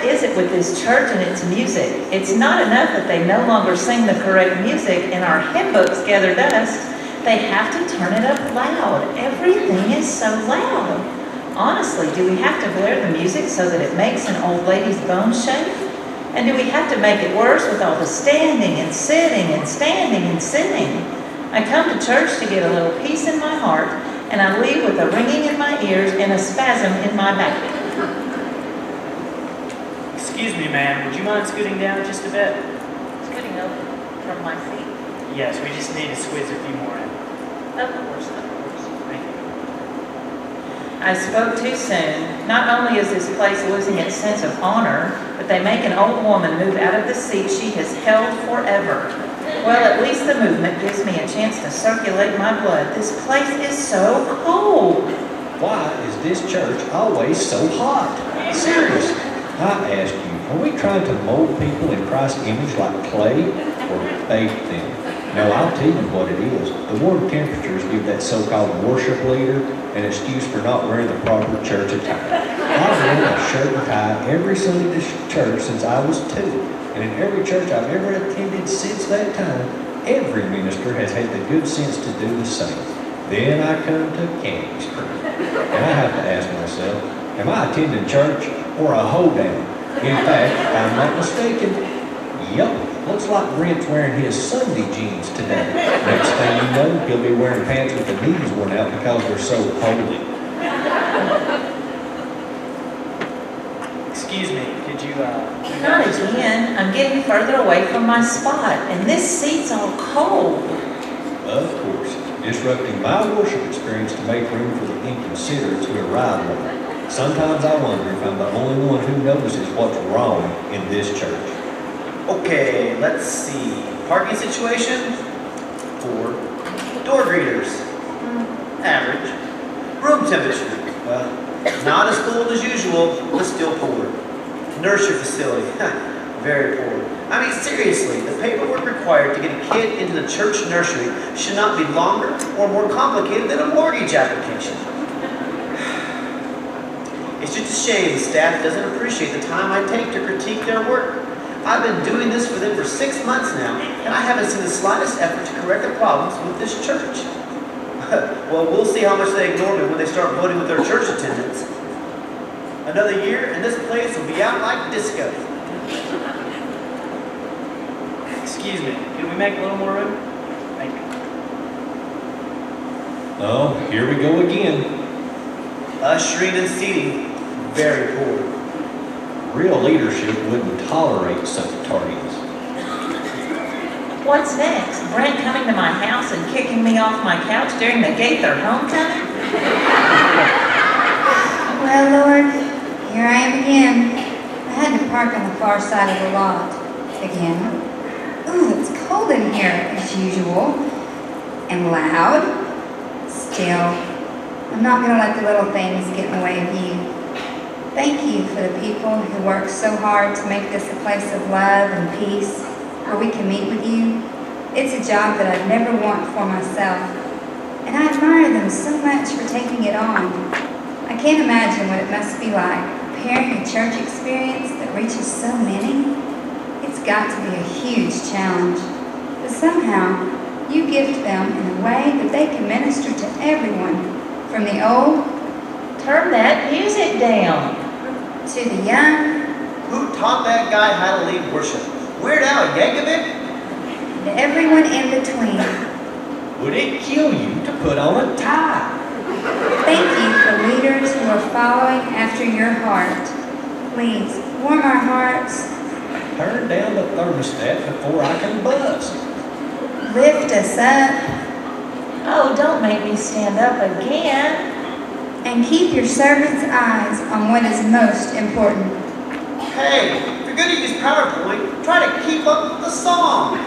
What is it with this church and its music? It's not enough that they no longer sing the correct music and our hymn books gather dust. They have to turn it up loud. Everything is so loud. Honestly, do we have to blare the music so that it makes an old lady's bones shake? And do we have to make it worse with all the standing and sitting and standing and sitting? I come to church to get a little peace in my heart, and I leave with a ringing in my ears and a spasm in my back. Excuse me, ma'am. Would you mind scooting down just a bit? Scooting over from my feet. Yes, we just need to squeeze a few more in. Of course, of course. Thank you. I spoke too soon. Not only is this place losing its sense of honor, but they make an old woman move out of the seat she has held forever. Well, at least the movement gives me a chance to circulate my blood. This place is so cold. Why is this church always so hot? Serious. I ask you, are we trying to mold people in Christ's image like clay or bake them? No, I'll tell you what it is. The warm temperatures give that so-called worship leader an excuse for not wearing the proper church attire. I've worn a shirt and tie every Sunday to church since I was 2. And in every church I've ever attended since that time, every minister has had the good sense to do the same. Then I come to Candies Hams, and I have to ask myself, am I attending church or a hoedown? In fact, if I'm not mistaken, yup, looks like Brent's wearing his Sunday jeans today. Next thing you know, he'll be wearing pants with the knees worn out because they're so holy. Excuse me, could you, Not again. I'm getting further away from my spot, and this seat's all cold. Of course, disrupting my worship experience to make room for the inconsiderates who arrive late. Sometimes I wonder if I'm the only one who notices what's wrong in this church. Okay, let's see. Parking situation? 4. Door greeters? Average. Room temperature? Not as cold as usual, but still poor. Nursery facility? Very poor. I mean, seriously, the paperwork required to get a kid into the church nursery should not be longer or more complicated than a mortgage application. It's just a shame the staff doesn't appreciate the time I take to critique their work. I've been doing this for them for 6 months now, and I haven't seen the slightest effort to correct the problems with this church. Well, we'll see how much they ignore me when they start voting with their church attendance. Another year, and this place will be out like disco. excuse me, can we make a little more room? Thank you. Oh, here we go again. Ushering and seating, very poor. Real leadership wouldn't tolerate such tardiness. What's next? Brent coming to my house and kicking me off my couch during the Gaither homecoming? Well, Lord, here I am again. I had to park on the far side of the lot again. Ooh, it's cold in here as usual. And loud. Still, I'm not going to let the little things get in the way of you. Thank you for the people who work so hard to make this a place of love and peace where we can meet with you. It's a job that I'd never want for myself. And I admire them so much for taking it on. I can't imagine what it must be like preparing a church experience that reaches so many. It's got to be a huge challenge. But somehow, you gift them in a way that they can minister to everyone, from the old, Turn that music down. to the young, Who taught that guy how to lead worship? Weird Al Yankovic? to everyone in between. Would it kill you to put on a tie? Thank you for leaders who are following after your heart. Please, warm our hearts, Turn down the thermostat before I can buzz. lift us up, Oh, don't make me stand up again. and keep your servants' eyes on what is most important. Hey, if you're going to use PowerPoint, try to keep up with the song.